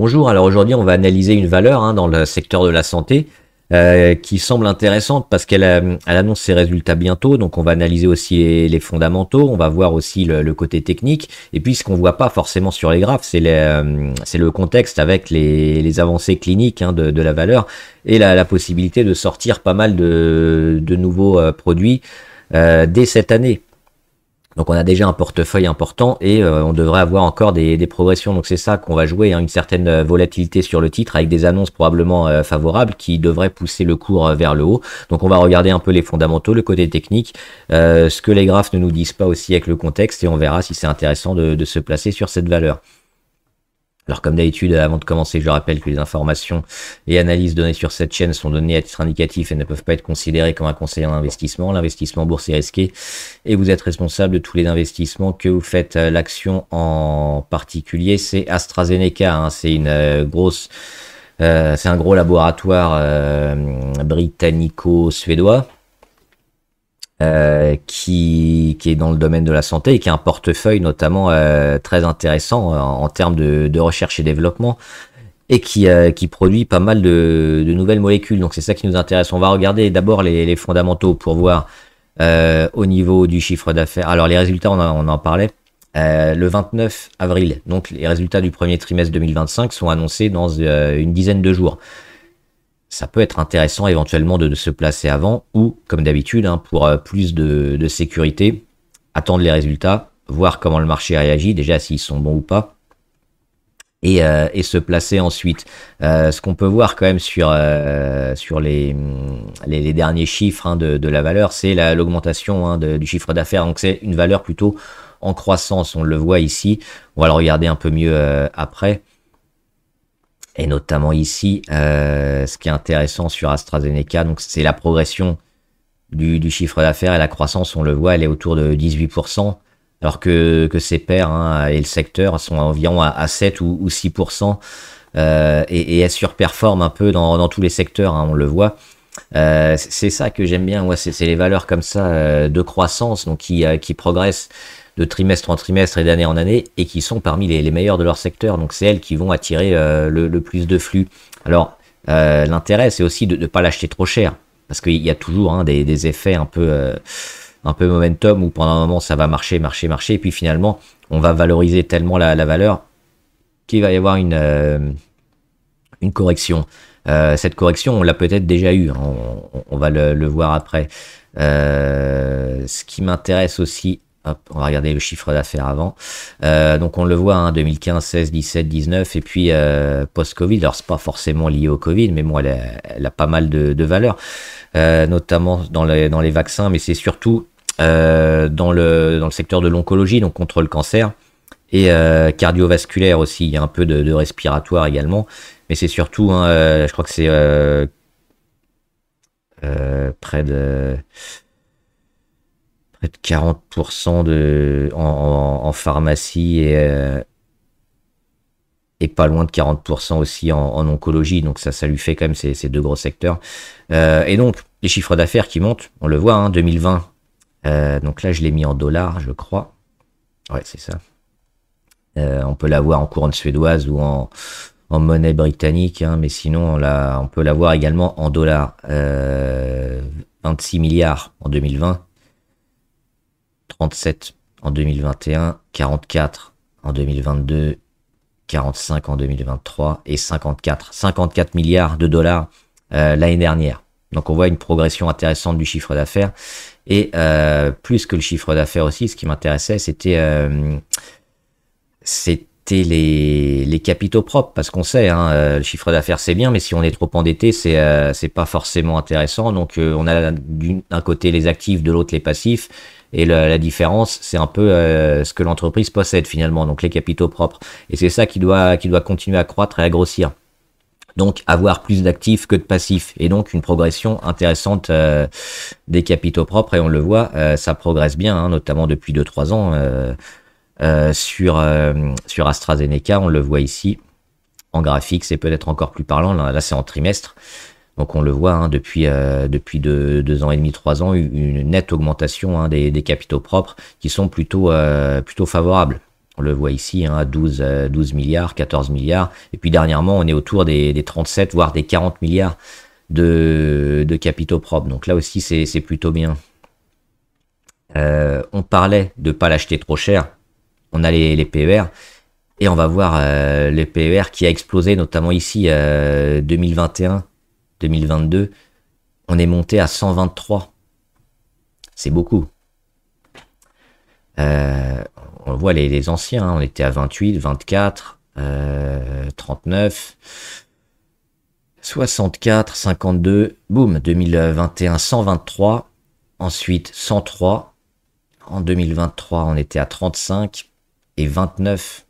Bonjour, alors aujourd'hui on va analyser une valeur dans le secteur de la santé qui semble intéressante parce qu'elle annonce ses résultats bientôt, donc on va analyser aussi les fondamentaux, on va voir aussi le côté technique, et puis ce qu'on voit pas forcément sur les graphes, c'est le contexte avec les avancées cliniques de la valeur et la possibilité de sortir pas mal de nouveaux produits dès cette année. Donc on a déjà un portefeuille important et on devrait avoir encore des progressions. Donc c'est ça qu'on va jouer, une certaine volatilité sur le titre avec des annonces probablement favorables qui devraient pousser le cours vers le haut. Donc on va regarder un peu les fondamentaux, le côté technique, ce que les graphes ne nous disent pas aussi avec le contexte, et on verra si c'est intéressant de se placer sur cette valeur. Alors comme d'habitude, avant de commencer, je rappelle que les informations et analyses données sur cette chaîne sont données à titre indicatif et ne peuvent pas être considérées comme un conseil en investissement. L'investissement en bourse est risqué et vous êtes responsable de tous les investissements que vous faites. L'action en particulier, c'est AstraZeneca, c'est une c'est un gros laboratoire britannico-suédois. Qui est dans le domaine de la santé et qui a un portefeuille notamment très intéressant en termes de recherche et développement, et qui produit pas mal de nouvelles molécules. Donc c'est ça qui nous intéresse. On va regarder d'abord les fondamentaux pour voir au niveau du chiffre d'affaires. Alors les résultats, on en parlait. Le 29 avril, donc les résultats du premier trimestre 2025 sont annoncés dans une dizaine de jours. Ça peut être intéressant éventuellement de se placer avant, ou comme d'habitude, pour plus de sécurité, attendre les résultats, voir comment le marché réagit, déjà s'ils sont bons ou pas, et se placer ensuite. Ce qu'on peut voir quand même sur les derniers chiffres de la valeur, c'est l'augmentation du chiffre d'affaires. Donc c'est une valeur plutôt en croissance, on le voit ici. On va le regarder un peu mieux après. Et notamment ici, ce qui est intéressant sur AstraZeneca, donc c'est la progression du chiffre d'affaires et la croissance, on le voit, elle est autour de 18%, alors que ses pairs et le secteur sont environ à 7 ou 6%, et elle surperforme un peu dans tous les secteurs, on le voit. C'est ça que j'aime bien, c'est les valeurs comme ça de croissance, donc qui progressent de trimestre en trimestre et d'année en année, et qui sont parmi les meilleurs de leur secteur. Donc c'est elles qui vont attirer le plus de flux. Alors l'intérêt, c'est aussi de ne pas l'acheter trop cher, parce qu'il y a toujours des effets un peu momentum, où pendant un moment ça va marcher, et puis finalement on va valoriser tellement la valeur qu'il va y avoir une correction. Cette correction, on l'a peut-être déjà eu, on va le voir après. Ce qui m'intéresse aussi, hop, on va regarder le chiffre d'affaires avant. Donc on le voit, 2015, 16, 17, 19, et puis post-Covid. Alors c'est pas forcément lié au Covid, mais bon, elle a pas mal de valeurs, notamment dans les vaccins, mais c'est surtout dans le secteur de l'oncologie, donc contre le cancer, et cardiovasculaire aussi. Il y a un peu de respiratoire également, mais c'est surtout, je crois que c'est près de 40% en pharmacie, et pas loin de 40% aussi en oncologie. Donc ça lui fait quand même ces deux gros secteurs. Et donc les chiffres d'affaires qui montent, on le voit, 2020. Donc là je l'ai mis en dollars, je crois. Ouais, c'est ça. On peut l'avoir en couronne suédoise ou en monnaie britannique, mais sinon on peut l'avoir également en dollars. 26 milliards en 2020. 37 en 2021, 44 en 2022, 45 en 2023 et 54 milliards de dollars l'année dernière. Donc on voit une progression intéressante du chiffre d'affaires, et plus que le chiffre d'affaires aussi, ce qui m'intéressait, c'était les capitaux propres, parce qu'on sait, le chiffre d'affaires c'est bien, mais si on est trop endetté, c'est pas forcément intéressant. Donc on a d'un côté les actifs, de l'autre les passifs, et la différence, c'est un peu ce que l'entreprise possède finalement, donc les capitaux propres. Et c'est ça qui doit continuer à croître et à grossir. Donc avoir plus d'actifs que de passifs, et donc une progression intéressante des capitaux propres, et on le voit, ça progresse bien, notamment depuis 2-3 ans sur AstraZeneca. On le voit ici en graphique, c'est peut-être encore plus parlant, là c'est en trimestre. Donc on le voit, depuis 2 ans et demi, 3 ans, une nette augmentation des capitaux propres qui sont plutôt favorables. On le voit ici, hein, à 12 milliards, 14 milliards. Et puis dernièrement, on est autour des 37, voire des 40 milliards de capitaux propres. Donc là aussi, c'est plutôt bien. On parlait de ne pas l'acheter trop cher. On a les PER. Et on va voir les PER qui a explosé, notamment ici 2021, 2022. On est monté à 123. C'est beaucoup. On voit les anciens, hein. On était à 28, 24, 39, 64, 52, boum, 2021, 123, ensuite 103, en 2023 on était à 35 et 29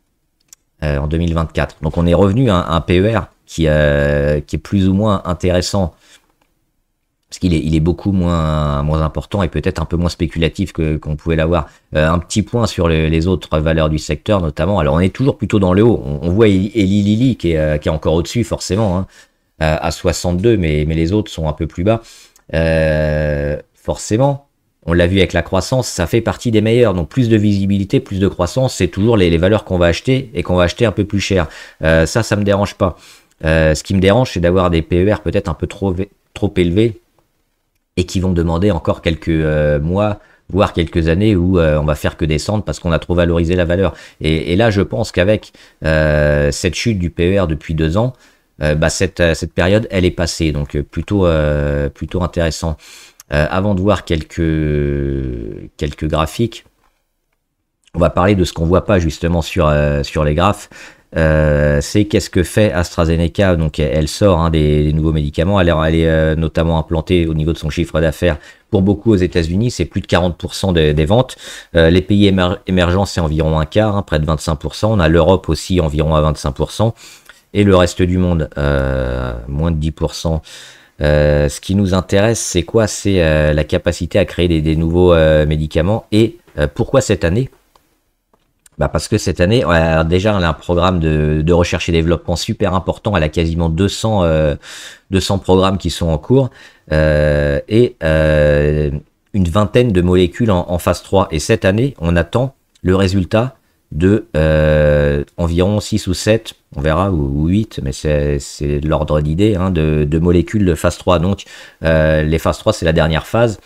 en 2024. Donc on est revenu à un PER qui est plus ou moins intéressant, parce qu'il est beaucoup moins important et peut-être un peu moins spéculatif qu'on pouvait l'avoir. Un petit point sur les autres valeurs du secteur notamment. Alors on est toujours plutôt dans le haut. On voit Eli Lilly qui est encore au-dessus forcément, hein, à 62, mais les autres sont un peu plus bas. Forcément, on l'a vu avec la croissance, ça fait partie des meilleurs. Donc plus de visibilité, plus de croissance, c'est toujours les valeurs qu'on va acheter et qu'on va acheter un peu plus cher. Ça me dérange pas. Ce qui me dérange, c'est d'avoir des PER peut-être un peu trop élevés et qui vont demander encore quelques mois, voire quelques années où on va faire que descendre parce qu'on a trop valorisé la valeur. Et là, je pense qu'avec cette chute du PER depuis 2 ans, cette période, elle est passée. Donc plutôt intéressant. Avant de voir quelques graphiques, on va parler de ce qu'on voit pas justement sur les graphes. C'est qu'est-ce que fait AstraZeneca. Donc elle sort, hein, des nouveaux médicaments. Elle est notamment implantée au niveau de son chiffre d'affaires pour beaucoup aux États-Unis. C'est plus de 40% des ventes. Les pays émergents, c'est environ un quart, hein, près de 25%. On a l'Europe aussi environ à 25%. Et le reste du monde, moins de 10%. Ce qui nous intéresse, c'est quoi? C'est la capacité à créer des nouveaux médicaments. Et pourquoi cette année? Parce que cette année, déjà, elle a un programme de recherche et développement super important. Elle a quasiment 200 programmes qui sont en cours et une vingtaine de molécules en phase 3. Et cette année, on attend le résultat de environ 6 ou 7, on verra, ou 8, mais c'est l'ordre d'idée, hein, de molécules de phase 3. Donc, les phases 3, c'est la dernière phase.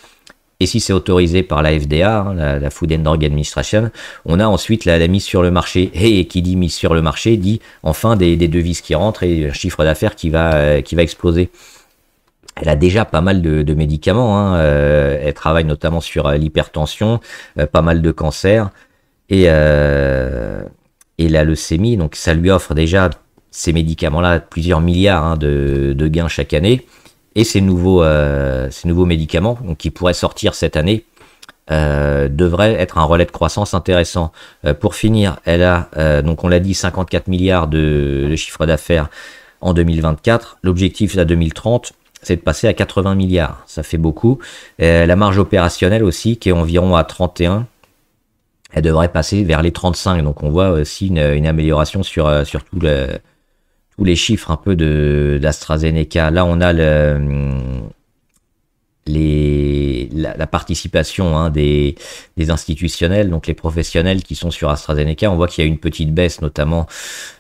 Et si c'est autorisé par la FDA, hein, la Food and Drug Administration, on a ensuite la mise sur le marché. Et qui dit mise sur le marché dit enfin des devises qui rentrent et un chiffre d'affaires qui va exploser. Elle a déjà pas mal de médicaments, hein. Elle travaille notamment sur l'hypertension, pas mal de cancers et la leucémie. Donc ça lui offre déjà, ces médicaments-là, plusieurs milliards, hein, de gains chaque année. Et ces nouveaux médicaments, donc, qui pourraient sortir cette année, devraient être un relais de croissance intéressant. Pour finir, elle a, donc on l'a dit, 54 milliards de chiffre d'affaires en 2024. L'objectif à 2030, c'est de passer à 80 milliards. Ça fait beaucoup. La marge opérationnelle aussi, qui est environ à 31, elle devrait passer vers les 35. Donc on voit aussi une amélioration sur tous les chiffres un peu d'AstraZeneca. Là, on a la participation, hein, des institutionnels, donc les professionnels qui sont sur AstraZeneca. On voit qu'il y a une petite baisse, notamment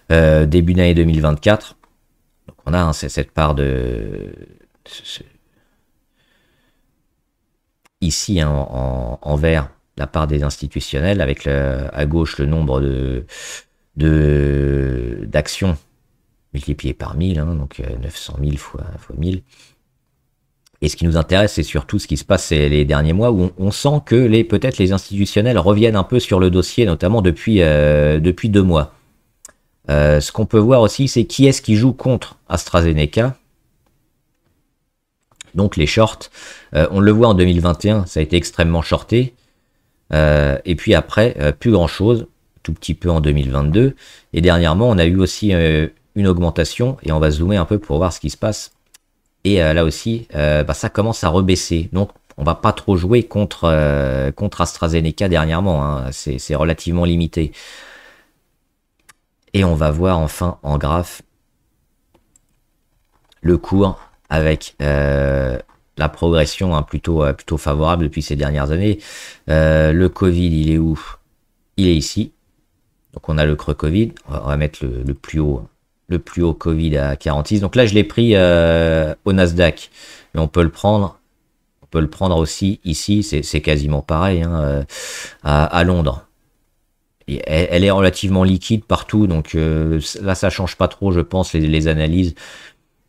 début d'année 2024. Donc on a, hein, cette part ici, hein, en vert, la part des institutionnels, avec à gauche le nombre d'actions multiplié par 1000, hein, donc 900 000 fois 1000. Et ce qui nous intéresse, c'est surtout ce qui se passe les derniers mois, où on sent que peut-être les institutionnels reviennent un peu sur le dossier, notamment depuis 2 mois. Ce qu'on peut voir aussi, c'est qui est-ce qui joue contre AstraZeneca. Donc les shorts, on le voit en 2021, ça a été extrêmement shorté. Et puis après, plus grand-chose, tout petit peu en 2022. Et dernièrement, on a eu aussi une augmentation, et on va zoomer un peu pour voir ce qui se passe. Et là aussi, ça commence à rebaisser. Donc, on va pas trop jouer contre AstraZeneca dernièrement, hein. C'est relativement limité. Et on va voir enfin en graphe le cours avec la progression, hein, plutôt favorable depuis ces dernières années. Le Covid, il est où? Il est ici. Donc on a le creux Covid, on va mettre le plus haut Covid à 46. Donc là je l'ai pris au Nasdaq, mais on peut le prendre aussi ici, c'est quasiment pareil, hein, à Londres. Et elle est relativement liquide partout, donc là ça change pas trop, je pense, les analyses.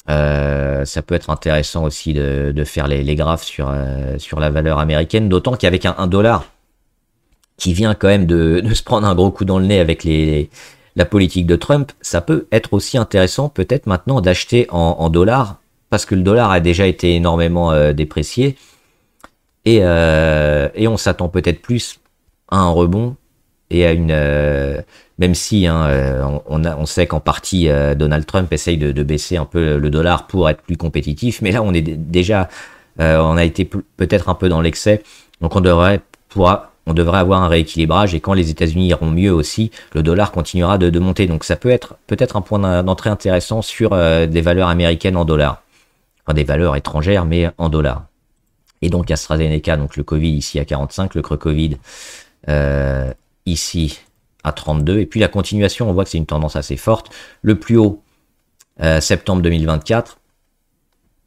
Ça peut être intéressant aussi de faire les graphes sur la valeur américaine, d'autant qu'avec un dollar qui vient quand même de se prendre un gros coup dans le nez avec la politique de Trump, ça peut être aussi intéressant peut-être maintenant d'acheter en dollars, parce que le dollar a déjà été énormément déprécié, et on s'attend peut-être plus à un rebond et à une... même si hein, on sait qu'en partie Donald Trump essaye de baisser un peu le dollar pour être plus compétitif, mais là on est déjà... on a été peut-être un peu dans l'excès, donc on devrait avoir un rééquilibrage, et quand les États-Unis iront mieux aussi, le dollar continuera de monter. Donc ça peut être peut-être un point d'entrée intéressant sur des valeurs américaines en dollars. Enfin des valeurs étrangères, mais en dollars. Et donc AstraZeneca, donc le Covid ici à 45, le creux Covid ici à 32. Et puis la continuation, on voit que c'est une tendance assez forte. Le plus haut, septembre 2024.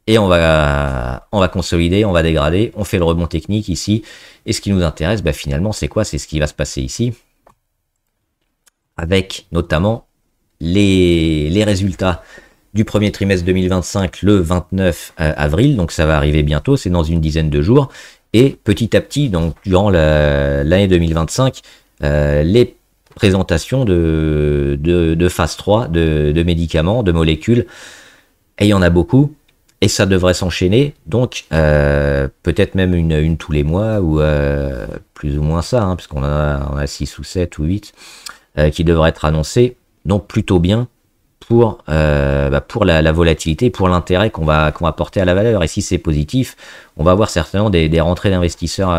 Et on va consolider, on va dégrader, on fait le rebond technique ici. Et ce qui nous intéresse, bah, finalement, c'est quoi? C'est ce qui va se passer ici. Avec notamment les résultats du premier trimestre 2025 le 29 avril. Donc ça va arriver bientôt, c'est dans une dizaine de jours. Et petit à petit, donc durant l'année 2025, les présentations de phase 3, de médicaments, de molécules. Et il y en a beaucoup. Et ça devrait s'enchaîner, donc peut-être même une tous les mois, ou plus ou moins ça, hein, puisqu'on on a 6 ou 7 ou 8 qui devraient être annoncés. Donc plutôt bien pour la volatilité, pour l'intérêt qu'on va porter à la valeur. Et si c'est positif, on va avoir certainement des rentrées d'investisseurs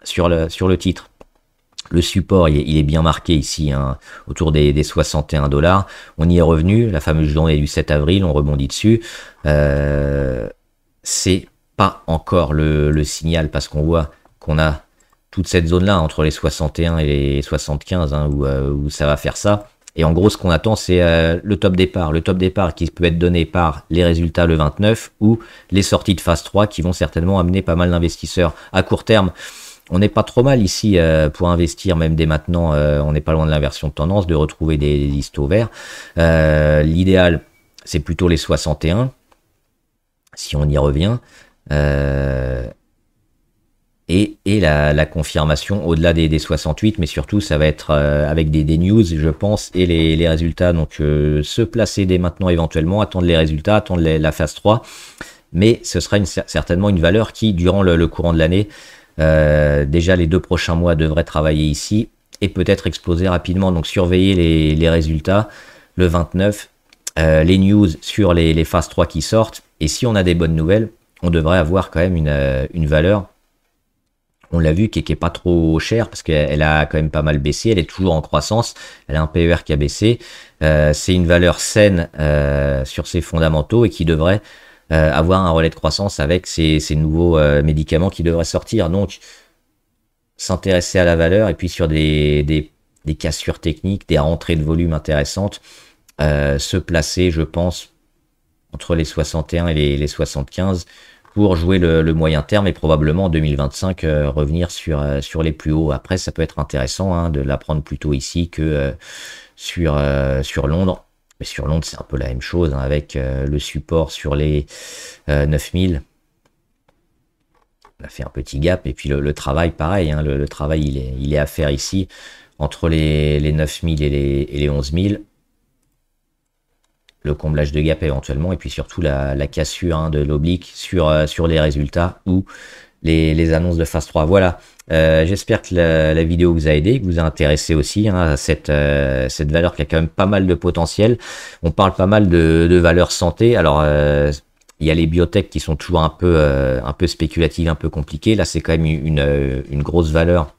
sur le titre. Le support, il est bien marqué ici, hein, autour des 61 $. On y est revenu, la fameuse journée du 7 avril, on rebondit dessus. C'est pas encore le signal, parce qu'on voit qu'on a toute cette zone-là, entre les 61 et les 75, hein, où ça va faire ça. Et en gros, ce qu'on attend, c'est le top départ. Le top départ qui peut être donné par les résultats le 29, ou les sorties de phase 3 qui vont certainement amener pas mal d'investisseurs à court terme. On n'est pas trop mal ici pour investir, même dès maintenant, on n'est pas loin de l'inversion de tendance, de retrouver des listes au vert. L'idéal, c'est plutôt les 61, si on y revient. Et la confirmation au-delà des 68, mais surtout, ça va être avec des news, je pense, et les résultats. Donc, se placer dès maintenant éventuellement, attendre les résultats, attendre la phase 3. Mais ce sera certainement une valeur qui, durant le courant de l'année, déjà les 2 prochains mois devraient travailler ici et peut-être exploser rapidement. Donc surveiller les résultats le 29, les news sur les phases 3 qui sortent, et si on a des bonnes nouvelles, on devrait avoir quand même une valeur, on l'a vu, qui est pas trop chère, parce qu'elle a quand même pas mal baissé, elle est toujours en croissance, elle a un PER qui a baissé, c'est une valeur saine sur ses fondamentaux, et qui devrait avoir un relais de croissance avec ces nouveaux médicaments qui devraient sortir. Donc s'intéresser à la valeur, et puis sur des cassures techniques, des rentrées de volume intéressantes, se placer, je pense, entre les 61 et les 75 pour jouer le moyen terme, et probablement en 2025 revenir sur les plus hauts. Après, ça peut être intéressant, hein, de la prendre plutôt ici que sur Londres. Mais sur Londres, c'est un peu la même chose, hein, avec le support sur les 9000. On a fait un petit gap, et puis le travail, pareil, hein, le travail, il est à faire ici, entre les 9000 et les 11000. Le comblage de gap éventuellement, et puis surtout la cassure, hein, de l'oblique sur les résultats, ou les annonces de phase 3. Voilà, j'espère que la vidéo vous a aidé, que vous a intéressé aussi, hein, à cette valeur qui a quand même pas mal de potentiel. On parle pas mal de valeurs santé. Alors il y a les biotech qui sont toujours un peu spéculatives, un peu compliquées. Là, c'est quand même une grosse valeur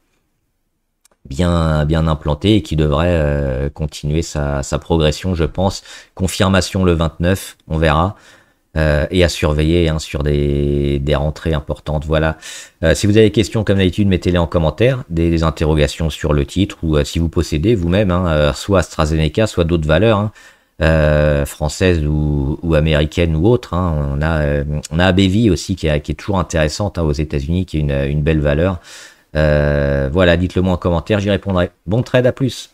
bien implantée, et qui devrait continuer sa progression, je pense. Confirmation le 29, on verra. et à surveiller hein, sur des rentrées importantes. Voilà. Si vous avez des questions, comme d'habitude, mettez-les en commentaire, des interrogations sur le titre ou si vous possédez vous-même, hein, soit AstraZeneca, soit d'autres valeurs hein, françaises ou américaines ou autres. Hein. On a AbbVie aussi qui est toujours intéressante hein, aux États-Unis, qui est une belle valeur. Voilà, dites-le moi en commentaire, j'y répondrai. Bon trade, à plus.